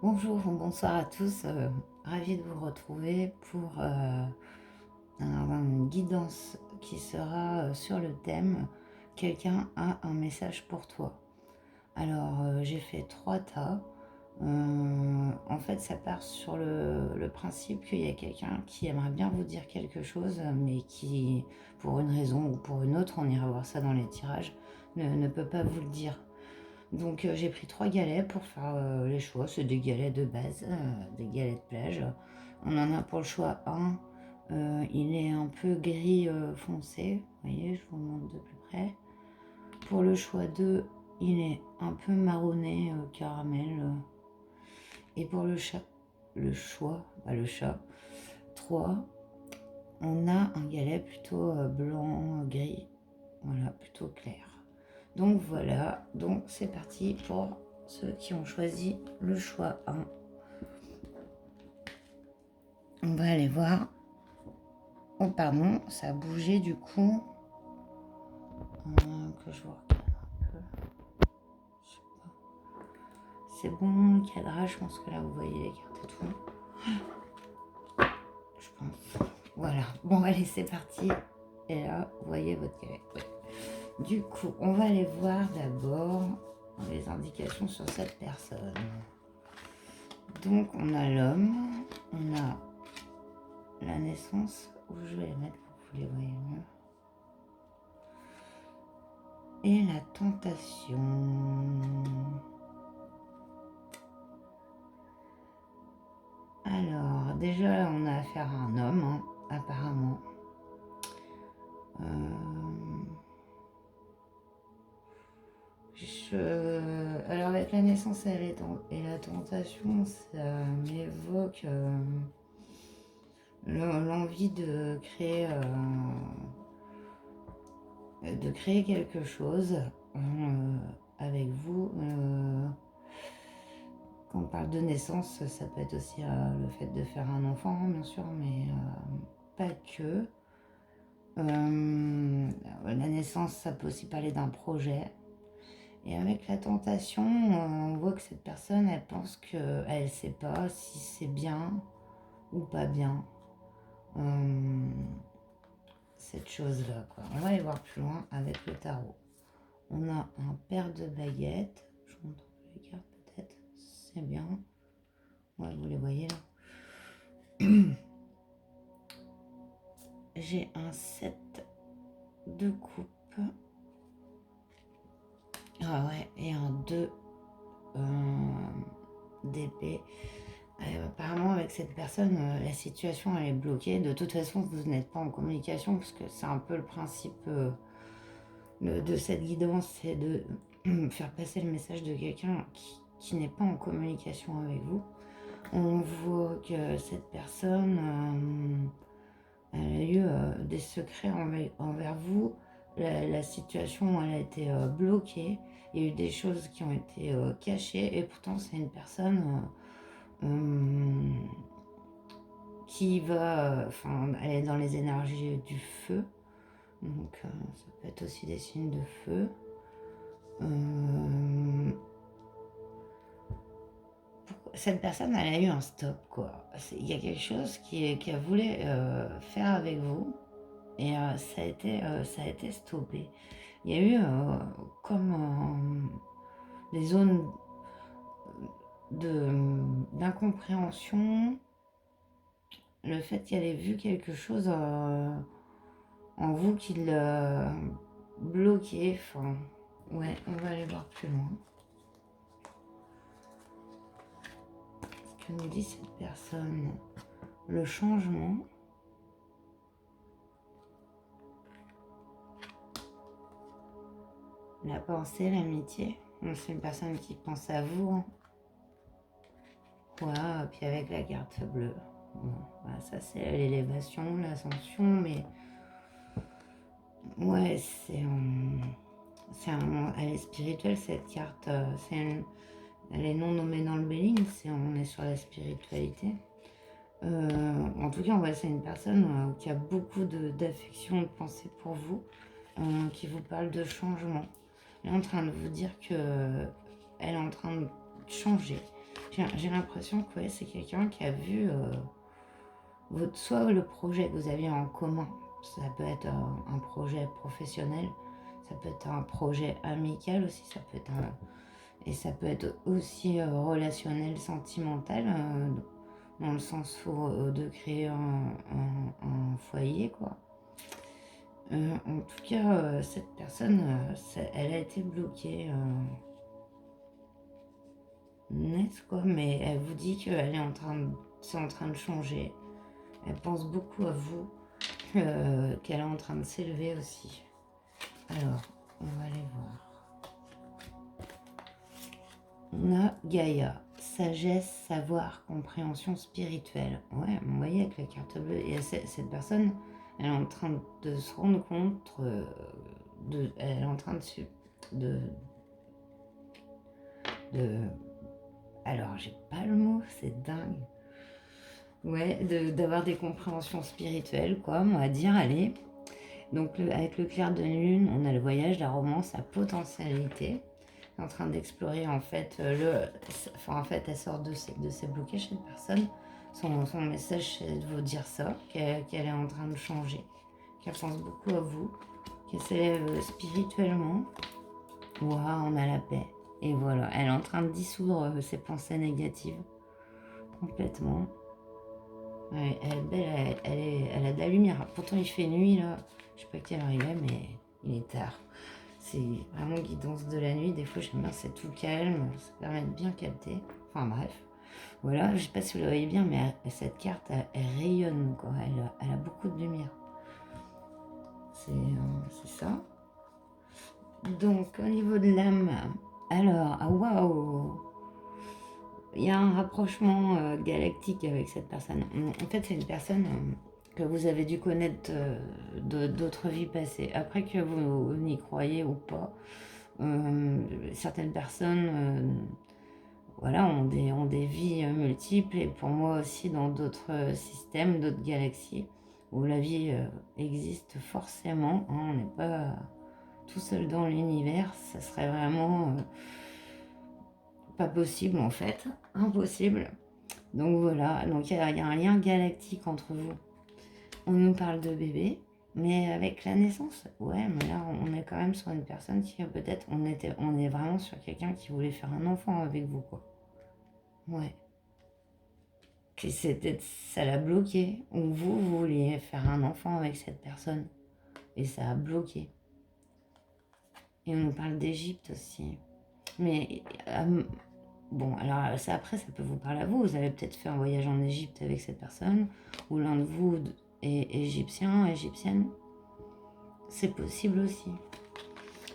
Bonjour ou bonsoir à tous, ravi de vous retrouver pour une guidance qui sera sur le thème «Quelqu'un a un message pour toi». Alors, j'ai fait 3 tas. En fait, ça part sur le principe qu'il y a quelqu'un qui aimerait bien vous dire quelque chose, mais qui, pour une raison ou pour une autre, on ira voir ça dans les tirages, ne peut pas vous le dire. Donc j'ai pris 3 galets pour faire les choix. C'est des galets de base, des galets de plage. On en a pour le choix un. Il est un peu gris foncé. Vous voyez, je vous montre de plus près. Pour le choix 2, il est un peu marronné, caramel. Et pour le chat, le chat 3, on a un galet plutôt blanc, gris. Voilà, plutôt clair. Donc voilà, donc c'est parti pour ceux qui ont choisi le choix 1. On va aller voir. Oh pardon, ça a bougé du coup. Que je vous regarde un peu. Je sais pas. C'est bon, le cadrage, je pense que là vous voyez les cartes et tout. Je pense. Voilà. Bon allez, c'est parti. Et là, vous voyez votre galet. Ouais. Du coup, on va aller voir d'abord les indications sur cette personne. Donc on a l'homme, on a la naissance, où je vais les mettre pour que vous les voyez mieux, et la tentation. Alors déjà on a affaire à un homme, hein, apparemment. Alors avec la naissance et la tentation, ça m'évoque l'envie de créer quelque chose avec vous. Quand on parle de naissance, ça peut être aussi le fait de faire un enfant, hein, bien sûr, mais pas que. La naissance, ça peut aussi parler d'un projet. Et avec la tentation, on voit que cette personne, elle pense qu'elle ne sait pas si c'est bien ou pas bien. Cette chose-là, quoi. On va aller voir plus loin avec le tarot. On a un paire de baguettes. Je vous montre un peu les cartes peut-être. C'est bien. Ouais, vous les voyez là. J'ai un 7 de coupe. Ah ouais, et un 2 d'épée. Apparemment, avec cette personne, la situation elle est bloquée. De toute façon, vous n'êtes pas en communication, parce que c'est un peu le principe de cette guidance, c'est de faire passer le message de quelqu'un qui n'est pas en communication avec vous. On voit que cette personne, elle a eu des secrets envers vous. La situation, elle a été bloquée. Il y a eu des choses qui ont été cachées, et pourtant, c'est une personne qui va, enfin, elle est dans les énergies du feu, donc ça peut être aussi des signes de feu. Cette personne, elle a eu un stop, quoi. Il y a quelque chose qu'elle voulait faire avec vous, et ça a été stoppé. Il y a eu comme des zones d'incompréhension, le fait qu'elle ait vu quelque chose en vous qui l'a bloqué. Enfin, ouais, on va aller voir plus loin. Ce que nous dit cette personne, le changement. La pensée, l'amitié. C'est une personne qui pense à vous, hein. Voilà, puis avec la carte bleue. Bon, voilà, ça c'est l'élévation, l'ascension, mais ouais, elle est spirituelle cette carte. Elle est non nommée dans le Béling, on est sur la spiritualité. En tout cas, on voit que c'est une personne qui a beaucoup d'affection, de pensée pour vous, qui vous parle de changement. Elle est en train de vous dire que elle est en train de changer. J'ai l'impression que ouais, c'est quelqu'un qui a vu soit le projet que vous aviez en commun. Ça peut être un projet professionnel, ça peut être un projet amical aussi, et ça peut être aussi relationnel, sentimental, dans le sens de créer un foyer, quoi. En tout cas, cette personne, elle a été bloquée net, quoi, mais elle vous dit qu'elle est c'est en train de changer. Elle pense beaucoup à vous, qu'elle est en train de s'élever aussi. Alors, on va aller voir. On a Gaïa, sagesse, savoir, compréhension spirituelle. Ouais, vous voyez avec la carte bleue. Et cette personne, elle est en train de se rendre compte, elle est en train de, de alors, j'ai pas le mot, c'est dingue. Ouais, d'avoir des compréhensions spirituelles, quoi, on va dire, allez. Donc, avec le clair de lune, on a le voyage, la romance, la potentialité. Elle est en train d'explorer, en fait, en fait, elle sort de ses blocages, cette personne. Son message, c'est de vous dire ça, qu'elle est en train de changer, qu'elle pense beaucoup à vous, qu'elle s'élève spirituellement. Waouh, on a la paix. Et voilà, elle est en train de dissoudre ses pensées négatives, complètement. Ouais, elle est belle, elle a de la lumière. Pourtant, il fait nuit, là. Je sais pas quelle heure il est, mais il est tard. C'est vraiment guidance de la nuit. Des fois, j'aime bien, c'est tout calme. Ça permet de bien capter. Enfin, bref. Voilà, je sais pas si vous le voyez bien, mais cette carte, elle rayonne, quoi. Elle a beaucoup de lumière. C'est ça. Donc, au niveau de l'âme, alors, ah waouh! Il y a un rapprochement galactique avec cette personne. En fait, c'est une personne que vous avez dû connaître d'autres vies passées. Après que vous n'y croyez ou pas, certaines personnes voilà, ont des vies multiples et pour moi aussi dans d'autres systèmes, d'autres galaxies où la vie existe forcément. Hein, on n'est pas tout seul dans l'univers. Ça serait vraiment pas possible en fait, impossible. Donc voilà, donc il y a un lien galactique entre vous. On nous parle de bébé, mais avec la naissance, ouais, mais là on est quand même sur une personne qui peut-être, on est vraiment sur quelqu'un qui voulait faire un enfant avec vous, quoi. Ouais. Que c'était, ça l'a bloqué, ou vous vouliez faire un enfant avec cette personne, et ça a bloqué. Et on nous parle d'Égypte aussi. Mais bon, alors ça, après, ça peut vous parler à vous. Vous avez peut-être fait un voyage en Égypte avec cette personne, ou l'un de vous est égyptien, égyptienne. C'est possible aussi.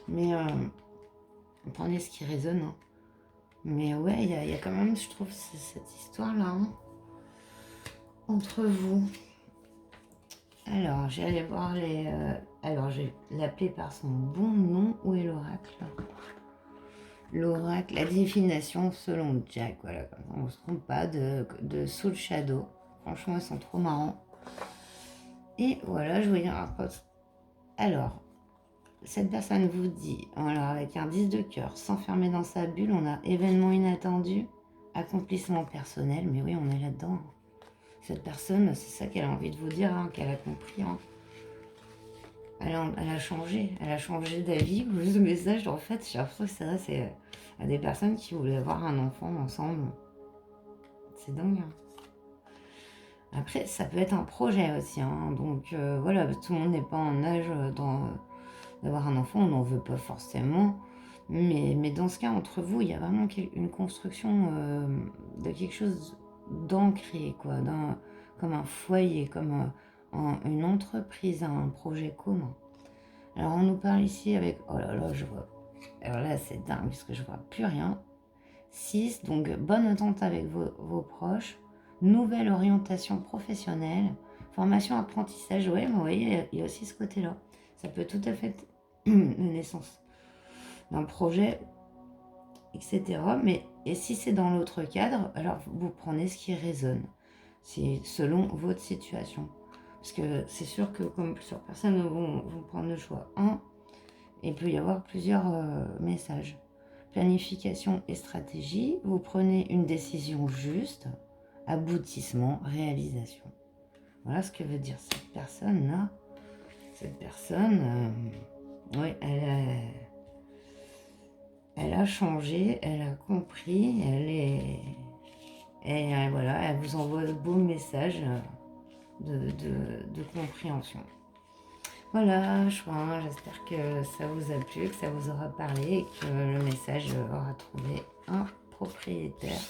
Mais prenez ce qui résonne. Hein. Mais ouais, il y a quand même, je trouve, cette histoire-là hein, entre vous. Alors, j'allais voir les... alors, je vais l'appeler par son bon nom. Où est l'oracle? L'oracle, la divination selon Jack, voilà, on ne se trompe pas, de Soul Shadow. Franchement, ils sont trop marrants. Et voilà, je voulais dire un pote. Alors, cette personne vous dit, alors avec un 10 de cœur, s'enfermer dans sa bulle, on a événement inattendu, accomplissement personnel, mais oui, on est là-dedans. Cette personne, c'est ça qu'elle a envie de vous dire, hein, qu'elle a compris. Hein. Elle a changé d'avis. Ce message, en fait, j'ai l'impression que ça, c'est à des personnes qui voulaient avoir un enfant ensemble. C'est dingue. Hein. Après, ça peut être un projet aussi. Hein. Donc voilà, tout le monde n'est pas en âge d'avoir un enfant, on n'en veut pas forcément. Mais dans ce cas, entre vous, il y a vraiment une construction de quelque chose d'ancré, quoi, comme un foyer, comme une entreprise, un projet commun. Alors on nous parle ici avec, oh là là, je vois, alors là c'est dingue parce que je vois plus rien. 6, donc bonne entente avec vos proches, nouvelle orientation professionnelle, formation, apprentissage, ouais, mais vous voyez, il y a aussi ce côté-là. Ça peut tout à fait être une naissance d'un projet, etc. Mais et si c'est dans l'autre cadre, alors vous prenez ce qui résonne. C'est selon votre situation. Parce que c'est sûr que comme plusieurs personnes vont prendre le choix. Et il peut y avoir plusieurs messages. planification et stratégie. Vous prenez une décision juste, aboutissement, réalisation. Voilà ce que veut dire cette personne-là. Cette personne, oui, elle a changé, elle a compris, voilà, elle vous envoie de beaux messages de compréhension. Voilà, chouin, j'espère que ça vous a plu, que ça vous aura parlé et que le message aura trouvé un propriétaire.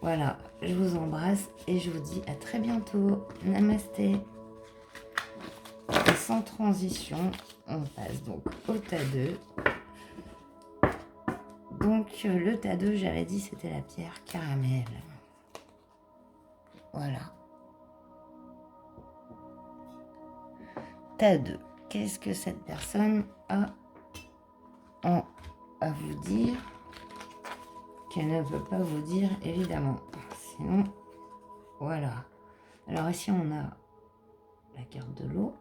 Voilà, je vous embrasse et je vous dis à très bientôt. Namasté. Et sans transition, on passe donc au tas 2. Donc le tas 2, j'avais dit, c'était la pierre caramel. Voilà. Tas 2. Qu'est-ce que cette personne a à vous dire qu'elle ne peut pas vous dire, évidemment. Sinon, voilà. Alors ici, on a la carte de l'eau.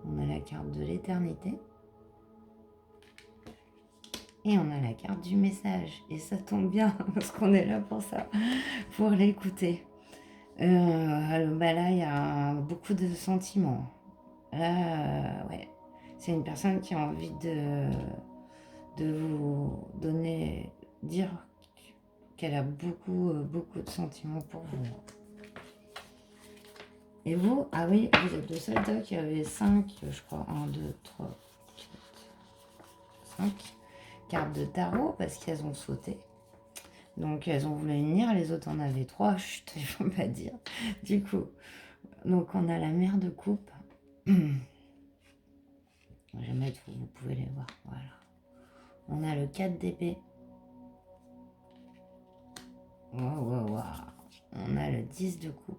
On a la carte de l'éternité. Et on a la carte du message. Et ça tombe bien, parce qu'on est là pour ça, pour l'écouter. Là, il y a beaucoup de sentiments. Là, ouais. C'est une personne qui a envie de vous dire qu'elle a beaucoup de sentiments pour vous. Et vous, ah oui, vous êtes le seul tas qui avait 5, je crois, 1, 2, 3, 4, 5 cartes de tarot parce qu'elles ont sauté. Donc elles ont voulu venir, les autres en avaient 3, chut, il faut pas dire. Du coup, donc on a la mère de coupe. Je vais mettre, vous pouvez les voir, voilà. On a le 4 d'épée. Wow. On a le 10 de coupe.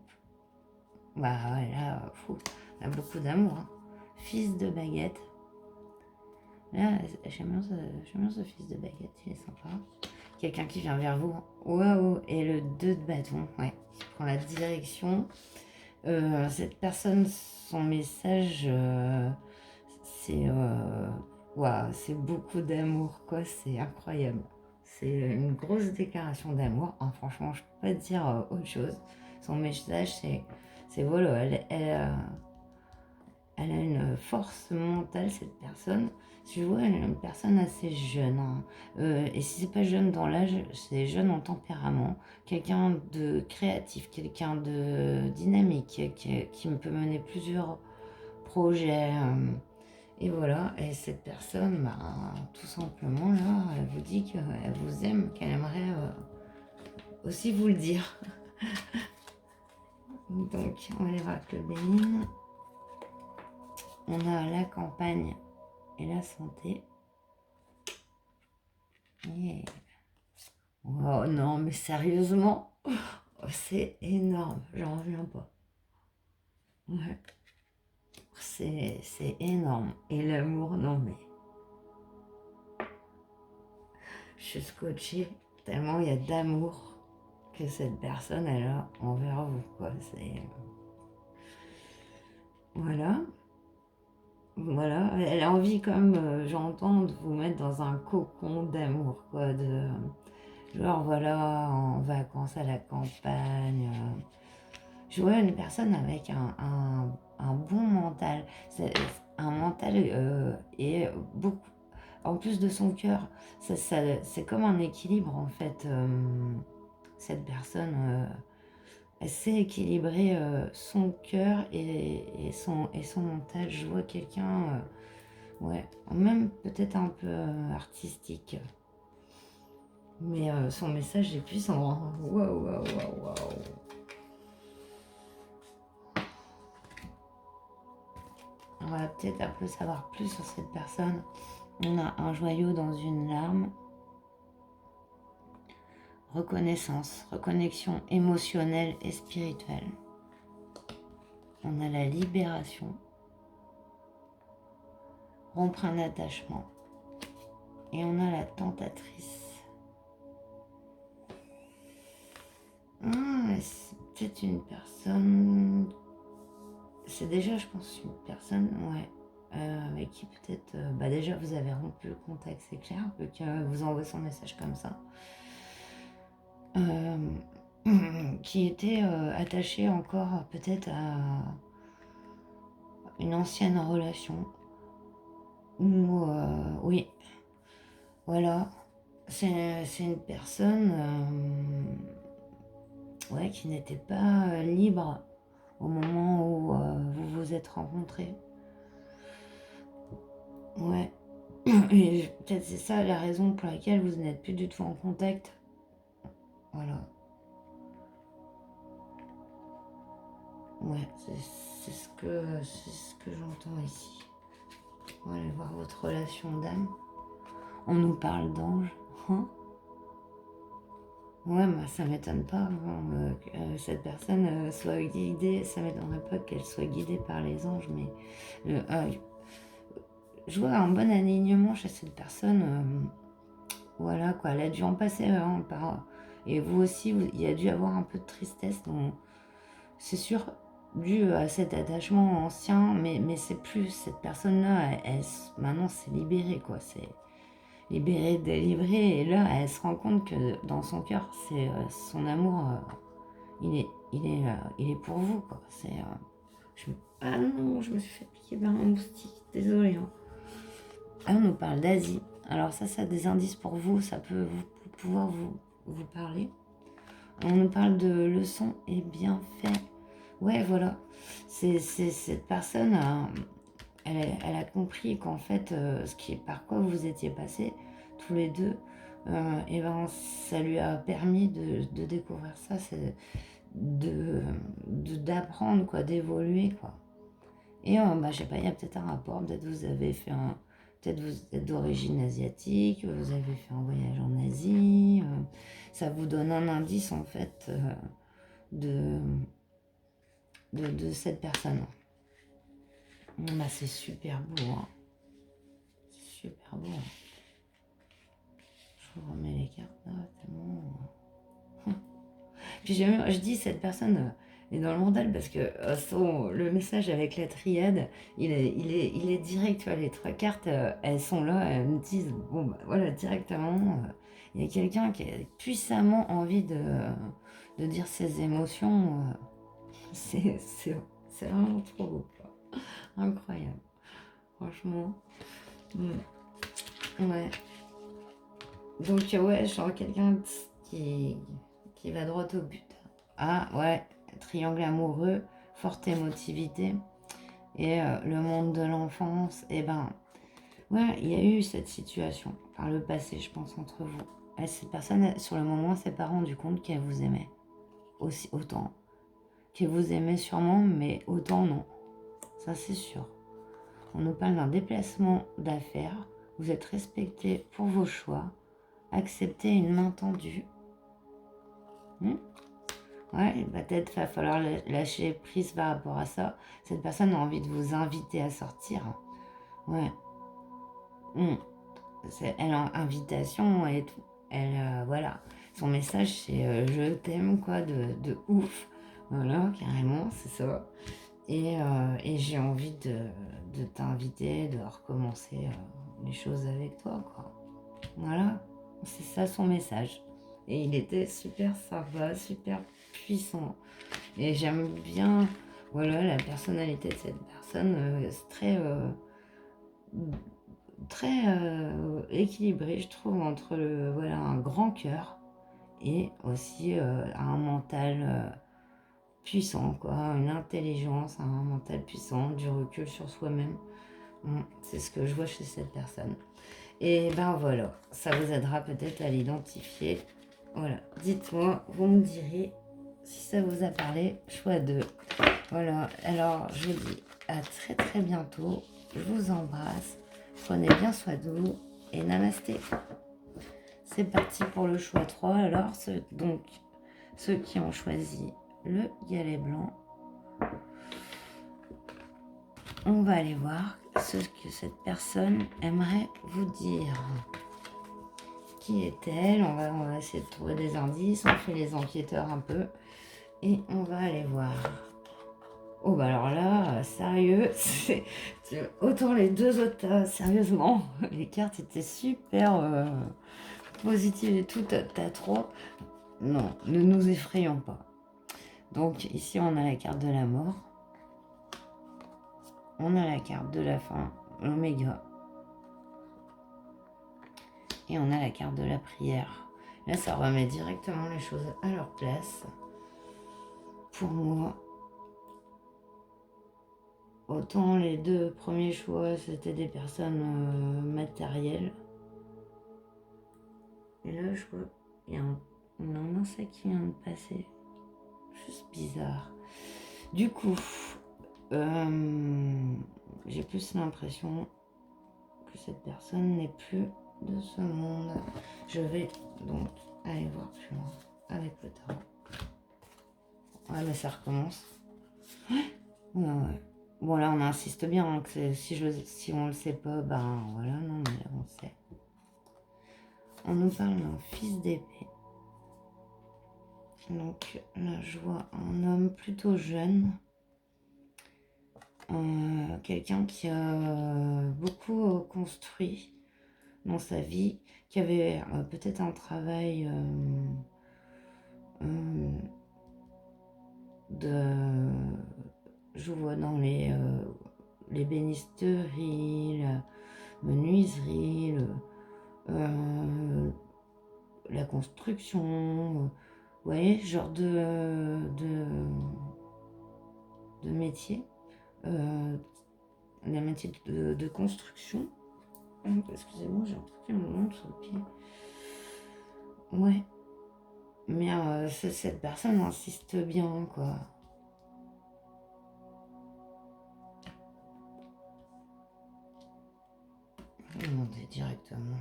Bah ouais, là, on a beaucoup d'amour. Hein. Fils de baguette. Là, j'aime bien ce fils de baguette, il est sympa. Quelqu'un qui vient vers vous. Waouh. Et le 2 de bâton, ouais. Qui prend la direction. Cette personne, son message, c'est c'est beaucoup d'amour, quoi. C'est incroyable. C'est une grosse déclaration d'amour. Hein, franchement, je peux pas dire autre chose. Son message, c'est voilà, elle a une force mentale, cette personne. Si je vois, elle est une personne assez jeune. Hein. Et si c'est pas jeune dans l'âge, c'est jeune en tempérament. Quelqu'un de créatif, quelqu'un de dynamique, qui peut mener plusieurs projets. Et voilà, et cette personne, tout simplement, là, elle vous dit qu'elle vous aime, qu'elle aimerait aussi vous le dire. Donc, on va aller voir avec le Bénin. On a la campagne et la santé. Et... oh non, mais sérieusement, c'est énorme, j'en reviens pas. Ouais. C'est énorme. Et l'amour, non mais... je suis scotchée tellement il y a d'amour que cette personne elle a envers vous, quoi. C'est... voilà. Voilà, elle a envie comme j'entends de vous mettre dans un cocon d'amour, quoi, de genre voilà, en vacances à la campagne. Je vois une personne avec un bon mental, c'est un mental et beaucoup, en plus de son cœur, c'est comme un équilibre en fait. Cette personne, elle sait équilibrer son cœur et son mental. Je vois quelqu'un, ouais, même peut-être un peu artistique. Mais son message est puissant. Hein. Waouh. On va peut-être un peu savoir plus sur cette personne. On a un joyau dans une larme. Reconnaissance, reconnexion émotionnelle et spirituelle. On a la libération. Rompre un attachement. Et on a la tentatrice. C'est peut-être une personne... c'est déjà, je pense, une personne, ouais, avec qui peut-être, déjà vous avez rompu le contact, c'est clair, vu que vous envoie son message comme ça, euh, qui était attaché encore peut-être à une ancienne relation, ou oui, voilà, c'est une personne ouais, qui n'était pas libre au moment où vous vous êtes rencontrés. Ouais. Et peut-être c'est ça la raison pour laquelle vous n'êtes plus du tout en contact. Voilà. Ouais, c'est ce que j'entends ici. On va aller voir votre relation d'âme. On nous parle d'ange. Hein. Ouais, moi ça m'étonne pas que cette personne soit guidée. Ça m'étonnerait pas qu'elle soit guidée par les anges, mais je vois un bon alignement chez cette personne. Voilà quoi, elle a dû en passer par. Et vous aussi, il y a dû avoir un peu de tristesse. Donc, c'est sûr, dû à cet attachement ancien, mais c'est plus cette personne-là, maintenant c'est libéré quoi. C'est libéré, délivré. Et là, elle se rend compte que dans son cœur, c'est son amour, il est pour vous quoi. Ah non, je me suis fait piquer par un moustique, désolée. Hein. Ah, on nous parle d'Asie. Alors ça a des indices pour vous, ça peut pouvoir vous parler. On nous parle de leçons et bienfaits. Ouais, voilà. C'est cette personne, elle a compris qu'en fait, par quoi vous étiez passés, tous les deux, et ben, ça lui a permis de découvrir ça, d'apprendre, quoi, d'évoluer, quoi. Et je sais pas, il y a peut-être un rapport, peut-être vous avez fait peut-être vous êtes d'origine asiatique, vous avez fait un voyage en Asie, ça vous donne un indice en fait de, de cette personne. C'est super beau, hein. C'est super beau. Hein. Je vous remets les cartes là, tellement. Puis je dis cette personne est dans le mental parce que le message avec la triade, il est direct. Tu vois, les trois cartes, elles sont là, elles me disent, bon, bah, voilà, directement, il y a quelqu'un qui a puissamment envie de dire ses émotions. C'est vraiment trop beau, quoi. Incroyable. Franchement. Ouais. Donc, ouais, je sens quelqu'un qui va droit au but. Ah, ouais, triangle amoureux, forte émotivité. Et le monde de l'enfance, et ouais, il y a eu cette situation par le passé, je pense, entre vous. Et cette personne, sur le moment, s'est pas rendu compte qu'elle vous aimait aussi autant. Qu'elle vous aimait sûrement, mais autant non. Ça, c'est sûr. On nous parle d'un déplacement d'affaires. Vous êtes respecté pour vos choix. Acceptez une main tendue. Ouais, peut-être va falloir lâcher prise par rapport à ça. Cette personne a envie de vous inviter à sortir. Ouais. Elle a invitation et tout. Voilà. Son message, c'est je t'aime, quoi, de ouf. Voilà, carrément, c'est ça. Et j'ai envie de t'inviter, de recommencer les choses avec toi, quoi. Voilà, c'est ça son message. Et il était super sympa, super puissant. Et j'aime bien, voilà, la personnalité de cette personne. C'est très équilibré, je trouve, entre voilà, un grand cœur et aussi un mental puissant, quoi, une intelligence, un mental puissant, du recul sur soi-même. C'est ce que je vois chez cette personne. Et voilà, ça vous aidera peut-être à l'identifier. Voilà, dites-moi, vous me direz si ça vous a parlé. Choix 2. Voilà, alors je vous dis à très très bientôt. Je vous embrasse. Prenez bien soin de vous et namasté. C'est parti pour le choix 3. Alors, ceux qui ont choisi le galet blanc, on va aller voir ce que cette personne aimerait vous dire. Qui est-elle? On va essayer de trouver des indices. On fait les enquêteurs un peu. Et on va aller voir. Oh bah alors là, sérieux, autant les deux autres, sérieusement, les cartes étaient super positives et tout, t'as trois. Non, ne nous effrayons pas. Donc ici on a la carte de la mort, on a la carte de la fin, l'oméga, et on a la carte de la prière. Là ça remet directement les choses à leur place. Pour moi, autant les deux premiers choix c'était des personnes matérielles. Et là je vois, il y a un insecte qui vient de passer. Juste bizarre. Du coup, j'ai plus l'impression que cette personne n'est plus de ce monde. Je vais donc aller voir plus loin avec le tarot. Ouais, mais ça recommence. Ouais, ouais. Bon, là, on insiste bien hein, que si on le sait pas, ben voilà, non, mais là, on sait. On nous parle d'un fils d'épée. Donc là, je vois un homme plutôt jeune. Quelqu'un qui a beaucoup construit dans sa vie, qui avait peut-être un travail de... Je vois dans les bénisteries, la menuiserie, la construction, vous voyez, ce genre de métier, les métiers de construction. Excusez-moi, j'ai un truc qui me monte sur le pied. Ouais, mais cette personne insiste bien, quoi. Je vais demander directement.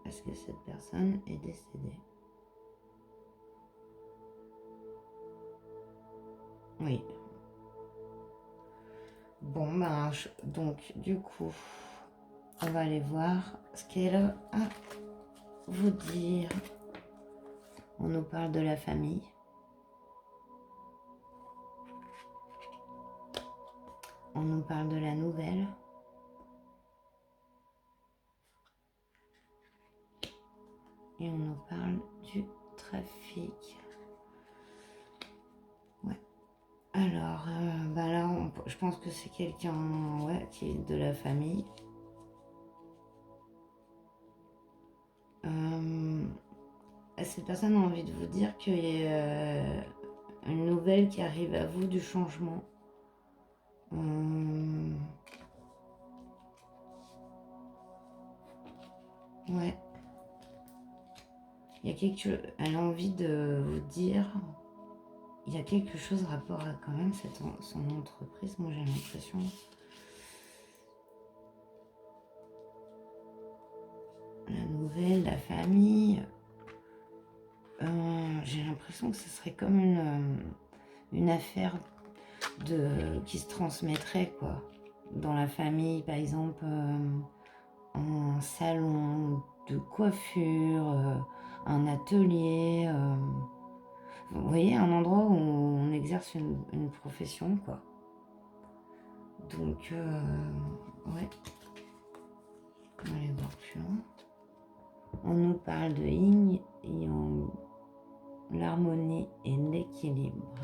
Est-ce que cette personne est décédée? Oui. Bon, ben, donc, du coup, on va aller voir ce qu'elle a à vous dire. On nous parle de la famille. On nous parle de la nouvelle. Et on nous parle du trafic. Ouais. Alors, bah là, je pense que c'est quelqu'un ouais, qui est de la famille. Cette personne a envie de vous dire qu'il y a une nouvelle qui arrive à vous du changement. Ouais. Il y a quelque chose, elle a envie de vous dire, il y a quelque chose rapport à quand même son entreprise, moi j'ai l'impression. La nouvelle, la famille. J'ai l'impression que ce serait comme une affaire qui se transmettrait, quoi. Dans la famille, par exemple, un salon de coiffure, un atelier. Vous voyez, un endroit où on exerce une profession, quoi. Donc, ouais. On va aller voir plus loin. On nous parle de yin et yang, l'harmonie et l'équilibre.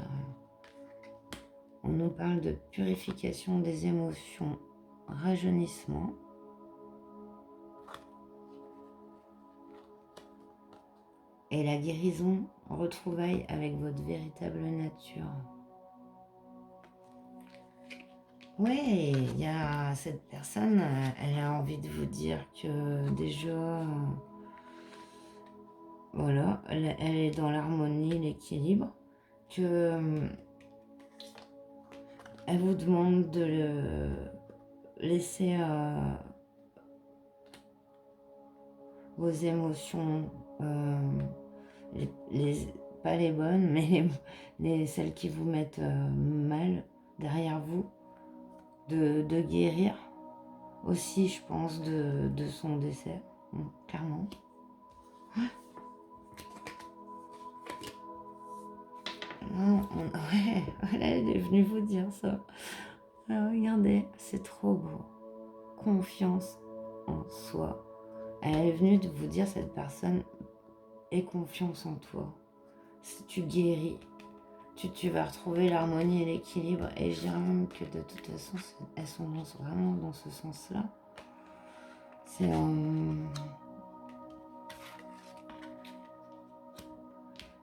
On nous parle de purification des émotions, rajeunissement. Et la guérison, retrouvaille avec votre véritable nature. Ouais, il y a cette personne, elle a envie de vous dire que déjà, voilà, elle est dans l'harmonie, l'équilibre, que elle vous demande de le laisser vos émotions, pas les bonnes, mais celles qui vous mettent mal derrière vous, de guérir aussi, je pense, de son décès, clairement. Non, ouais, voilà, elle est venue vous dire ça. Alors, regardez, c'est trop beau. Confiance en soi. Elle est venue de vous dire, cette personne, aie confiance en toi. Si tu guéris, tu vas retrouver l'harmonie et l'équilibre. Et je dirais même que de toute façon, elles sont vraiment dans ce sens-là. C'est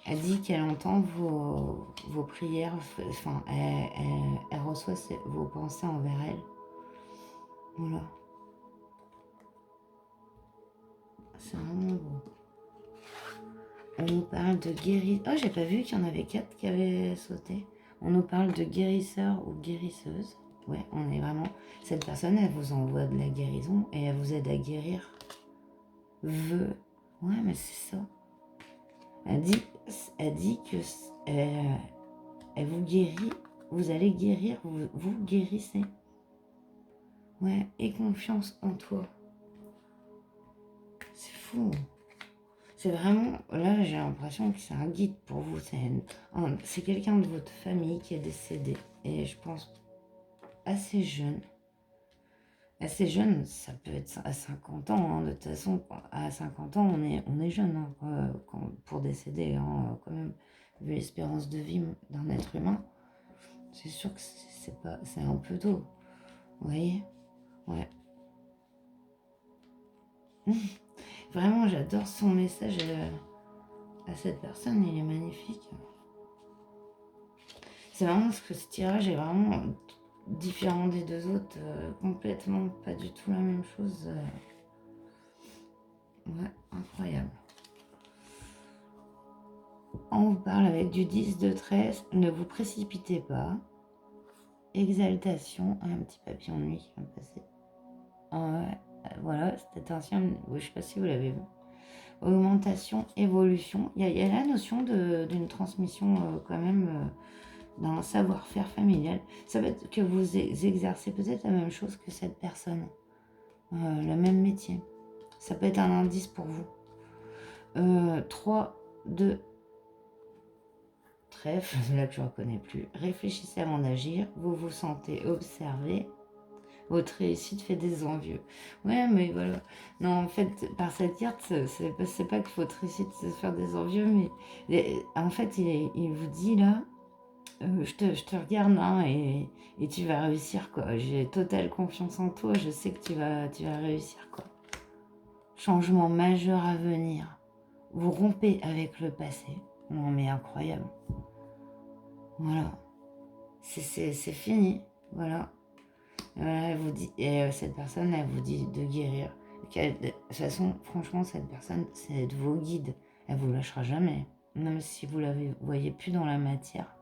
Elle dit qu'elle entend vos prières, enfin, elle reçoit vos pensées envers elle. Voilà, c'est vraiment beau. On nous parle de guérisseur. Oh, j'ai pas vu qu'il y en avait 4 qui avaient sauté. On nous parle de guérisseur ou guérisseuse. Ouais, on est vraiment. Cette personne, elle vous envoie de la guérison et elle vous aide à guérir. Veut. Ouais, mais c'est ça. Elle dit, elle dit que elle vous guérit. Vous allez guérir, vous guérissez. Ouais, et confiance en toi. C'est fou. C'est vraiment, là j'ai l'impression que c'est un guide pour vous. C'est quelqu'un de votre famille qui est décédé. Et je pense assez jeune. Assez jeune, ça peut être à 50 ans. Hein. De toute façon, à 50 ans, on est jeune pour décéder. Hein, quand même, vu l'espérance de vie d'un être humain, c'est sûr que c'est un peu tôt. Vous voyez? Ouais. Vraiment, j'adore son message à cette personne, il est magnifique. C'est vraiment ce que ce tirage est vraiment différent des deux autres, complètement pas du tout la même chose. Ouais, incroyable. On vous parle avec du 10 de tresse, ne vous précipitez pas. Exaltation, un petit papillon de nuit qui vient de passer. Ouais, voilà, cette ancienne, je sais pas si vous l'avez vu. Augmentation, évolution. Il y a la notion d'une transmission quand même d'un savoir-faire familial. Ça peut être que vous exercez peut-être la même chose que cette personne, le même métier. Ça peut être un indice pour vous. 3, 2, trèfle, là que je ne reconnais plus. Réfléchissez avant d'agir. Vous vous sentez observé. Votre réussite fait des envieux. Ouais, mais voilà. Non, en fait, par cette carte, c'est pas que votre réussite, c'est faire des envieux, mais en fait, il vous dit là, je te regarde hein, et tu vas réussir, quoi. J'ai totale confiance en toi, je sais que tu vas réussir, quoi. Changement majeur à venir. Vous rompez avec le passé. Non, mais incroyable. Voilà. C'est fini. Voilà. Elle vous dit, et cette personne, elle vous dit de guérir. De toute façon, franchement, cette personne, c'est de vos guides. Elle vous lâchera jamais. Même si vous la voyez plus dans la matière.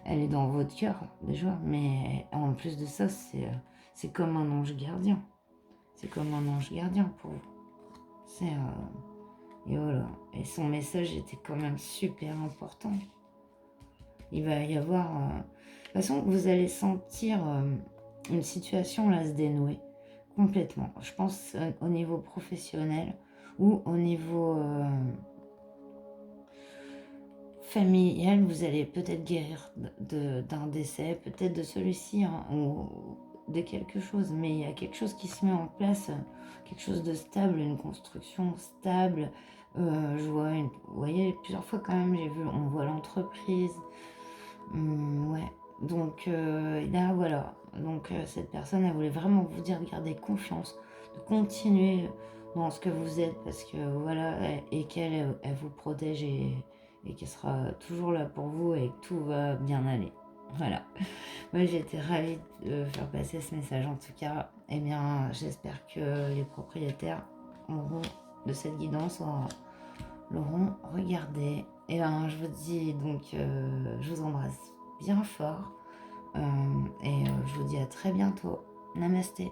Elle est dans votre cœur, déjà. Mais en plus de ça, c'est comme un ange gardien. C'est comme un ange gardien pour vous. Et voilà. Et son message était quand même super important. Il va y avoir... de toute façon, vous allez sentir une situation là se dénouer complètement. Je pense au niveau professionnel ou au niveau familial, vous allez peut-être guérir d'un décès, peut-être de celui-ci hein, ou de quelque chose, mais il y a quelque chose qui se met en place, quelque chose de stable, une construction stable. Vous voyez, plusieurs fois quand même, on voit l'entreprise. Ouais, donc là voilà, donc cette personne, elle voulait vraiment vous dire de garder confiance, de continuer dans ce que vous êtes parce que voilà, et qu'elle elle vous protège et qu'elle sera toujours là pour vous et que tout va bien aller. Voilà. Moi j'ai été ravie de faire passer ce message en tout cas. Eh bien j'espère que les propriétaires de cette guidance l'auront regardé. Et ben je vous dis donc je vous embrasse bien fort et je vous dis à très bientôt. Namasté.